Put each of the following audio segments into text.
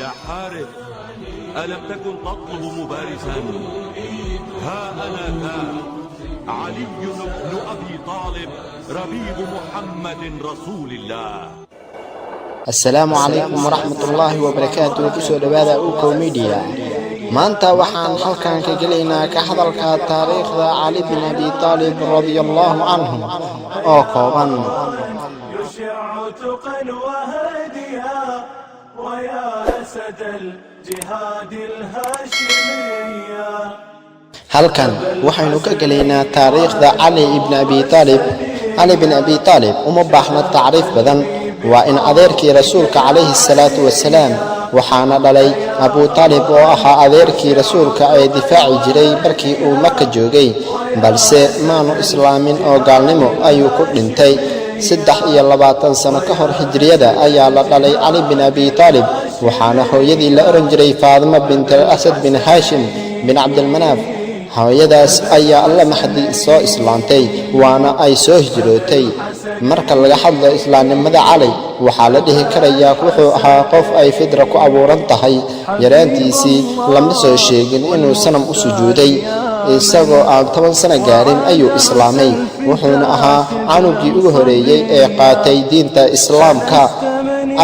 يا حارث ألم تكن تطلب مبارزا؟ ها أنا ذا علي بن أبي طالب ربيب محمد رسول الله. السلام عليكم ورحمة الله وبركاته. كسو دبادة أوكو ميديا maanta waxaan halkan ka gelaynaa ka hadalka taariikhda Ali bin Abi Talib radiyallahu anhu oo kooban. halkan waxaynu ka gelaynaa taariikhda Ali ibn Abi Talib. Ali bin Abi Talib uma baahna taariikh badan, waa in adeerkii rasuulka calayhi salaatu wasalaam waxaana dhalay Abu Talib oo ahaa adeerkii rasuulka ee difaaci jiray markii uu Makka joogay, balse maanu islaamin oo gaalnimo ayuu ku dhintay 23 sano ka hor hijriyada ayaa la dhalay Ali bin Abi Talib, waxaana hooyadii la oran jiray Faadima bint Asad bin Hashim bin Abdul Manaf. hooyadaas ayaa alla maxdi soo islaantay waana ay soo hijrootay. marka laga hadlo islaamnimada Ali waxaa la dhihi karayaa wuxuu ahaa qof ay fidra ku abuuran tahay. yaraantiisii lama soo sheegin inuu sanam u sujuuday, isagoo aan 10 sano gaarin ayuu islaamay, wuxuuna ahaa canugii ugu horeeyay ee qaatay diinta islaamka.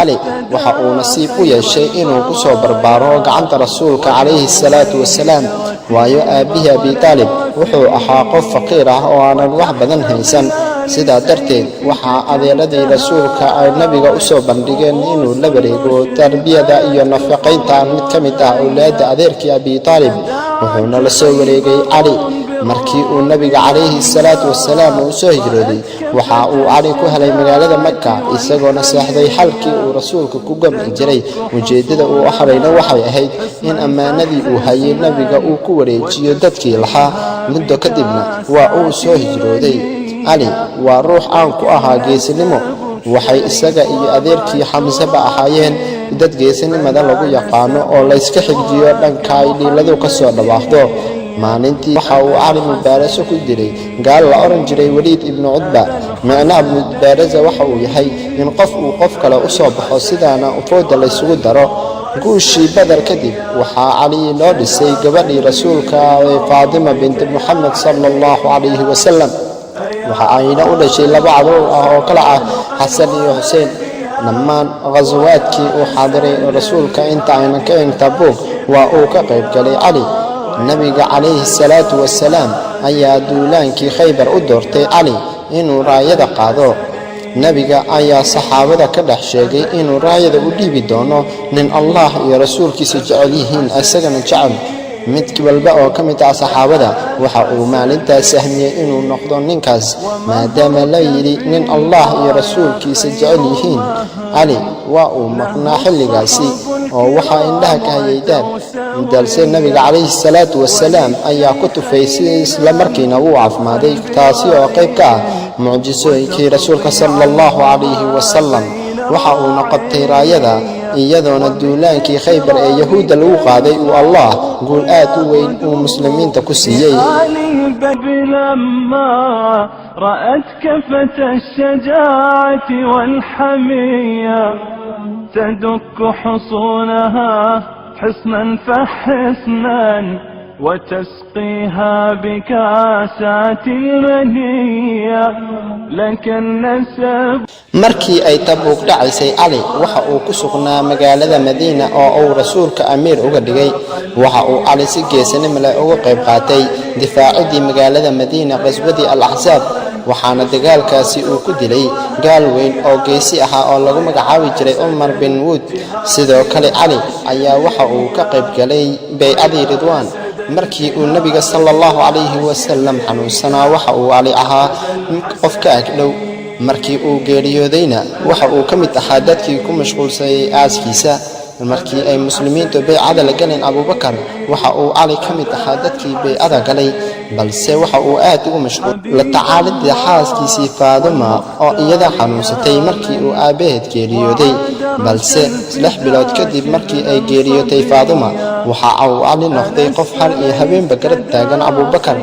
Ali waxa uu nasiib u yeeshay inuu ku soo barbaaro gacanta rasuulka calayhi salaatu wasalaam, waayo aabihi Abi Talib wuxuu ahaa qof faqiir ah oo aan wax badan haysan. sidaa darteed waxaa adeeladii rasuulka ay nabiga u soo bandhigeen inuu la wareego tarbiyada iyo nafaqaynta mid ka mid ah awlaadda adeerkii Abi Talib, wuxuuna la soo wareegay Ali. markii uu nabiga calayhi salaatu wasalaam uu soo hijrooday waxa uu Ali ku helay magaalada Makka, isagoo naseexday halkii uu rasuulka ku gamci jiray. ujeedada uu ahaayna waxay ahayd in ammaanadii uu hayay nabiga uu ku wareejiyo dadkii lahaa. muddo kadibna waa uu soo hijrooday. Ali waa ruux aan ku ahaa geesinimo, waxay isaga iyo adeerkii Xamza ba ahaayeen dad geesinimada lagu yaqaano oo la iska xigjiyo dhanka ay dhiiladu ka soo dhawaaqdo. maalintii waxa uu Ali mubaaraso ku diray gaal la oran jiray Waliid ibn Utba. macnaha mubaarasa waxa uu yahay in qof uu qof kale u soo baxo sidaana fooda la isugu daro. guushii Badar kadib waxaa Ali loo dhisay gabadhii rasuulka Faadima bint Muhammad sallallahu alayhi wasallam, waxa ayna u dhashay 2 caruur ah oo kala ah Xasan iyo Xuseen. dhammaan ghazwaadkii uu xaadiray rasuulka inta aynan ka Tabuk waa uu ka qayb galay Ali. nabiga calayhi salaatu wasalaam ayaa duulaankii Khaybar u doortay Ali inuu raayada qaado. nabiga ayaa saxaabada ka dhex sheegay inuu raayada u dhiibi doono nin Allah iyo rasuulkiisa jecel yihiin, isagana jecel. mid walba oo ka mid ah saxaabada waxa uu maalintaas sahmiyay inuu noqdo ninkaas, maadaama la yiri nin Allah iyo rasuulkiisa jecel yihiin. Ali waa uu maqnaa xilligaasi oo waxa indhaha ka hayay daab, dalse nabiga calayhi salaatu wasalaam ayaa ku tufaysay isla markiina uu caafimaday, taasi oo qayb ka ah mucjisooyinkii rasuulka sallallahu alayhi wasallam. waxa uu noqotay raayada iyadoona duulaankii Khaybar ee Yahuuda lagu qaaday uu Allah guul aad u weyn uu muslimiinta ku siiyay. رأت كفة الشجاعة والحمية تدك حصونها حصنا فحصنا وتسقيها بكاسات المنية لك النسب. markii ay Tabuk dhacaysay Ali waxa uu ku sugnaa magaalada Madiina oo uu rasuulka amiir uga dhigay. waxa uu Ali si geesinimo leh uga qayb qaatay difaacidii magaalada Madiina qaswadii al-Ahzab, waxaana dagaalkaasi uu ku dilay gaal weyn oo geesi ah oo lagu magacaabi jiray Umar bin Wud. sidoo kale Ali ayaa waxa uu ka qayb galay bay'adii Ridwaan markii uu nabiga sallallahu alayhi wasallam xanuunsanaa. waxa uu Ali ahaa qof ka agdhow markii uu geeriyoodayna waxa uu ka mid ahaa dadkii ku mashquulsay aaskiisa. markii ay muslimiintu bay'ada la galeen Abu Bakar waxa uu Ali ka mid ahaa dadkii bay'ada galay, balse waxa uu aad ugu mashquul la tacaalida xaaskiisii Faadima oo iyada xanuunsatay markii uu aabaheed geeriyooday. balse 6 bilood kadib markii ay geeriyootay Faadima waxa uu Ali noqday qof har iyo habeenba garab taagan Abu Bakar.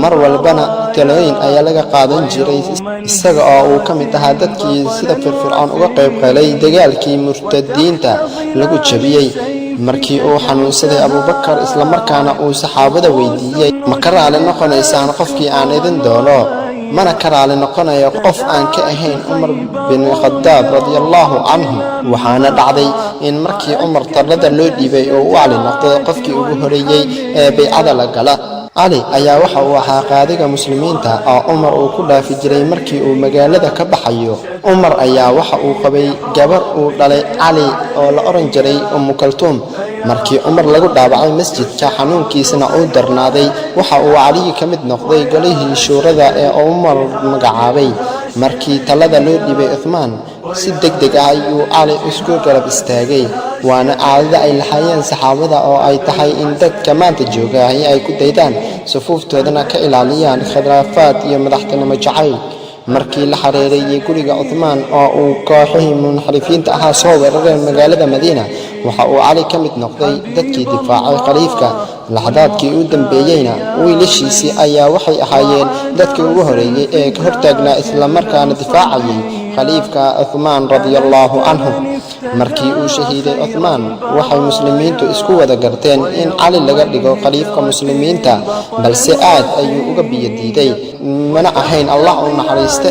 mar walbana talooyin ayaa laga qaadan jiray isaga oo uu ka mid ahaa dadkii sida firfircoon uga qayb galay dagaalkii murtadiinta lagu jabiyay. markii uu xanuunsaday abubakar isla markaana uu saxaabada weydiiyey ma ka raali noqonaysaan qofkii aan idin doono mana ka raali noqonayo qof aan ka ahayn Umar bin Khattab radiyallahu anhu waxaana dhacday in markii Umar talada loo dhiibay oo uu cali noqday qofkii ugu horeeyay ee bay'ada la gala Ali ayaa waxa uu ahaa qaadiga muslimiinta oo Umar uu ku dhaafi jiray markii uu magaalada ka baxayo Umar ayaa waxa uu qabay gabar uu dhalay Ali oo la oran jiray Kaltuum markii Umar lagu dhaabacay masjidka xanuunkiisana uu darnaaday waxa uu Ali ka mid noqday golihii shuurada ee Umar magacaabay markii talada loo dhibay Uthman si degdeg ah ayuu Ali isku garab istaagay waana caadada ay lahaayeen saxaabada oo ay tahay in dadka maanta jooga ay ku daydaan sufuuftoodana ka ilaaliyaan khilaafaad iyo madaxtinimo jacayl markii la xareereeyay guriga Uthman oo uu kooxihii munxarifiinta ahaa soo weerareen magaalada Madiina waxa uu Ali ka mid noqday dadkii difaacay khaliifka laxadaadkii u dambeeyayna wiilashiisii ayaa waxay ahaayeen dadkii ugu horeeyay ee ka hortaagnaa isla markaana difaacayay khaliifka Uthman radiyallahu anhu markii uu shahiiday Uthman waxay muslimiintu isku wada garteen in Ali laga dhigo khaliifka muslimiinta balse aad ayuu uga biyadiiday mana ahayn Allah uu naxariisto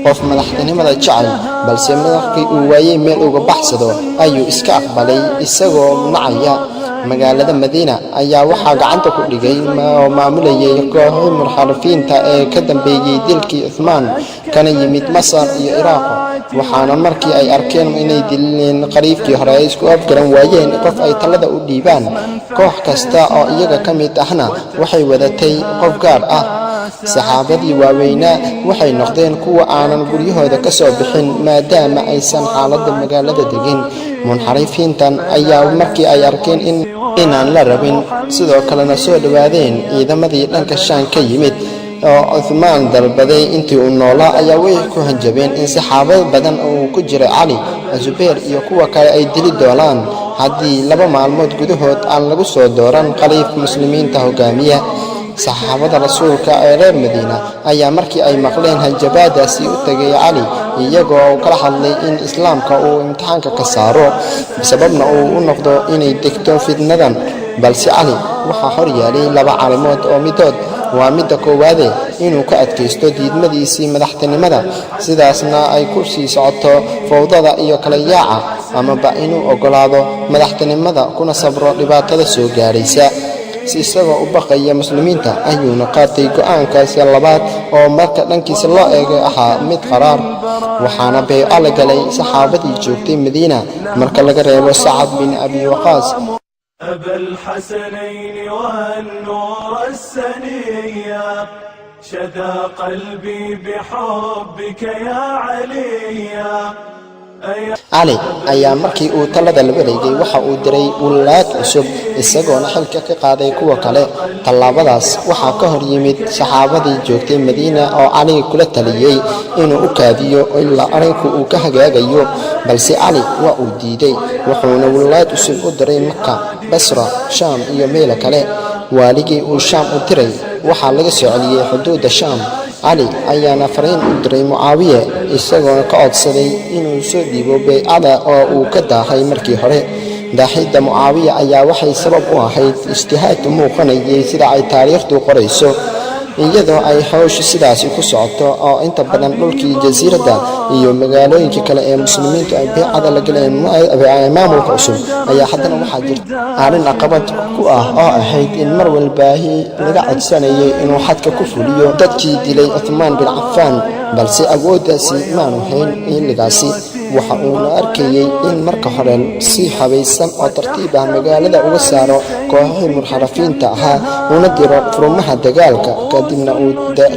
qof madaxtinimada jecel balse markii uu waayay meel uga baxsado ayuu iska aqbalay isagoo nacaya magaalada Madiina ayaa waxa gacanta ku dhigay maamulayay kooxihii munxarifiinta ee ka dambeeyay dilkii Uthman kana yimid Masar iyo Iraq waxaana markii ay arkeen inay dileen khaliifkii hore ay isku afgaran waayeen qof ay talada u dhiibaan koox kasta oo iyaga ka mid ahna waxay wadatay qof gaar ah saxaabadii waaweynaa waxay noqdeen kuwa aanan guryahooda ka soo bixin maadaama aysan xaaladda magaalada degin munxarifiintan ayaa markii ay arkeen inaan la rabin sidoo kalena soo dhawaadeen ciidamadii dhanka Shaan ka yimid oo Uthman dalbaday intii uu noolaa ayaa way ku hanjabeen in saxaabad badan oo ku jira Ali Zubair iyo kuwa kale ay dili doonaan haddii 2 maalmood gudahood aan lagu soo dooran khaliif muslimiinta hogaamiya saxaabada rasuulka ee reer Madiina ayaa markii ay maqleen hanjabaadaasi u tagay Ali iyagoo kala hadlay in islaamka uu imtixaanka ka saaro sababna uu u noqdo inay degto fitnadan balse Ali waxa hor yaalay 2 arrimood oo midood waa midda koowaad inuu ka adkaysto diidmadiisii madaxtinimada sidaasna ay ku sii socoto fowdada iyo kala yaaca ama ba inuu ogolaado madaxtinimada kuna sabro dhibaatada soo gaaraysa si isagoo u baqaya muslimiinta ayuuna qaatay go'aankaasi labaad oo marka dhankiisa loo eegay ahaa mid qaraar waxaana bay'o la galay saxaabadii joogtay Madiina marka laga reebo Sa'ad bin Abi Waqqas أبا الحسنين والنور السنية شدا قلبي بحبك يا علي Ali ayaa markii uu talada la wareegay waxa uu diray walaad cusub isagoona xilka ka qaaday kuwa kale talaabadaas waxa ka hor yimid saxaabadii joogtay Madiina oo Ali kula taliyay inuu u kaadiyo ilaa arinku uu ka hagaagayo balse Ali waa uu diiday wuxuuna walaad cusub u diray Makka Basra Sham iyo meel kale waaligii uu Sham u diray waxa laga soo celiyay xuduudda Sham Ali ayaana fariin u diray Muawiya isagoo ka codsaday inuu soo dhiibo bay'ada oo uu ka daahay markii hore daahida Muawiya ayaa waxay sabab u ahayd ijtihaad muuqanayay sida ay taariikhdu qorayso iyadoo ay hawshu sidaas ku socoto oo inta badan dhulkii jasiiradda iyo magaalooyinka kale ee muslimiintu ay bay'ada la galeen maamulka cusub ayaa haddana waxaa jirta arrin caqabad ku ah oo ahayd in mar walba laga codsanayay inuu xadka ku fuliyo dadkii dilay Uthman bin Affan balse awooddaasi maanu hayn xilligaasi waxa uu arkayay in marka hore si habaysan oo tartiib ah magaalada uga saaro kooxihii munxarifiinta ahaa una diro furmaha dagaalka kadibna uu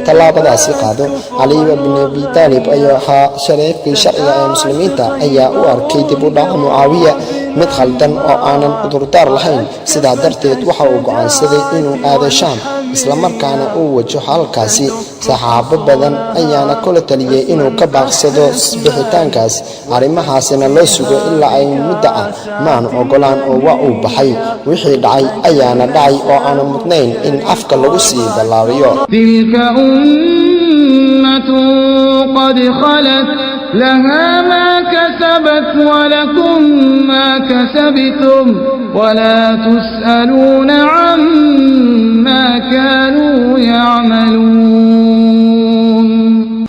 talaabadaasi qaado Ali ibn Abi Talib ayaa ahaa shariifkii sharciga ee muslimiinta ayaa u arkay dib u dhaca Muawiya mid khaldan oo aanan cudurdaar lahayn sidaa darteed waxa uu go'aansaday inuu aado Sham isla markaana uu wajo halkaasi saxaabo badan ayaana kula taliyay inuu ka baaqsado bixitaankaas arrimahaasina loo sugo ilaa ay muddo ah maan ogolaan oo waa uu baxay wixii dhacay ayaana dhacay oo aan mudnayn in afka lagu sii balaariyo tilka ummatun qad khalat لها ما كسبت ولكم ما كسبتم ولا تسألون عما كانوا يعملون.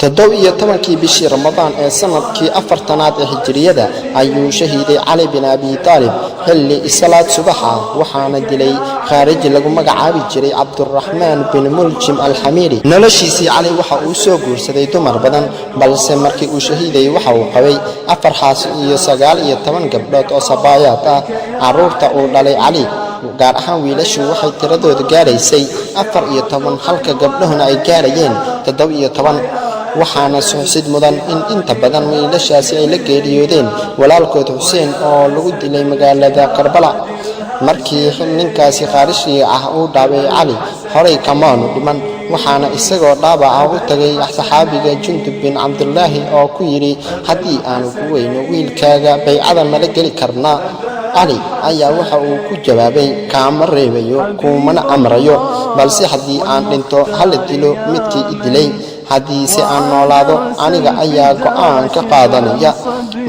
17 bishii Ramadaan ee sanadkii 4aad ee Hijriyada ayuu shahiiday Ali bin Abi Talib xilli salaad subaxa waxaana dilay khaarij lagu magacaabi jiray Abdurrahman bin Muljim al-Hamiri. noloshiisii Ali waxa uu soo guursaday dumar badan balse markii uu shahiiday waxa uu qabay 4 xaas iyo 19 gabdhood oo sabaayaad ah. caruurta uu dhalay Ali gaar ahaan wiilashu waxay tiradoodu gaaraysay 14 halka gabdhuhuna ay gaarayeen 17. waxaana xusid mudan in inta badan wiilashaasi ay la geeriyoodeen walaalkood Xuseen oo lagu dilay magaalada Karbala. markii ninkaasi khaarijiga ah uu dhaaway Ali horay kamaanu dhiman waxaana isagoo dhaawaca u tagay saxaabiga Jundub bin Abdullah oo ku yiri hadii aan ku weyno wiilkaaga baycada mala gali karnaa. Ali ayaa waxa uu ku jawaabay kaama reebayo kuumana amrayo balse hadii aan dhinto hal dilo midkii idilay haddii si aan noolaado aniga ayaa go'aan ka qaadanaya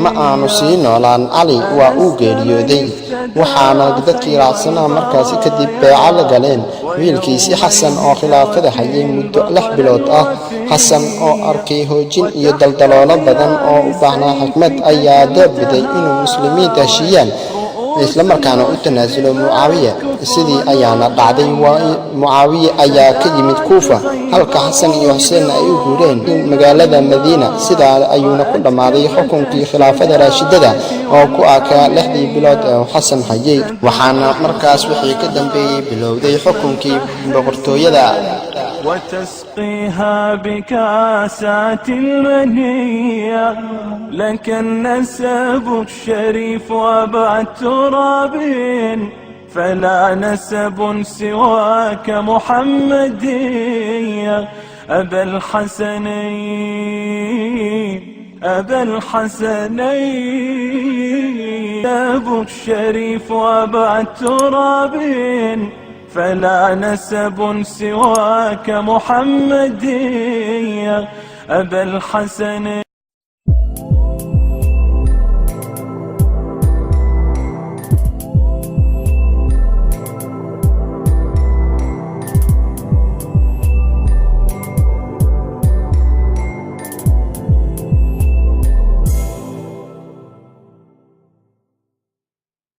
ma aanu sii noolaan. Ali waa uu geeriyooday waxaana dadkii raacsanaa markaasi kadib beeca la galeen wiilkiisii Xasan oo khilaafada hayay muddo 6 bilood ah. Xasan oo arkay hoojin iyo daldaloolo badan oo u baahnaa xikmad ayaa doobiday inuu muslimiinta heshiiyaan isla markaana u tanaasulo Muawiya. sidii ayaana dhacday Muawiya ayaa ka yimid Kuufa halka Xasan iyo Xuseen ay u guureen magaalada Madiina. sidaa ayuuna ku dhamaaday xukunkii khilaafada raashidada oo ku aka 6 bilood oo Xasan hayay waxaana markaas wixii ka dambeeyay bilowday xukunkii boqortooyada. وتسقيها بكاسات المنية لك النسب الشريف وابع التراب فلا نسب سواك محمدية أبا الحسنين أبا الحسنين أبو الشريف وابع التراب فلا نسب سواك محمدية أبا الحسن.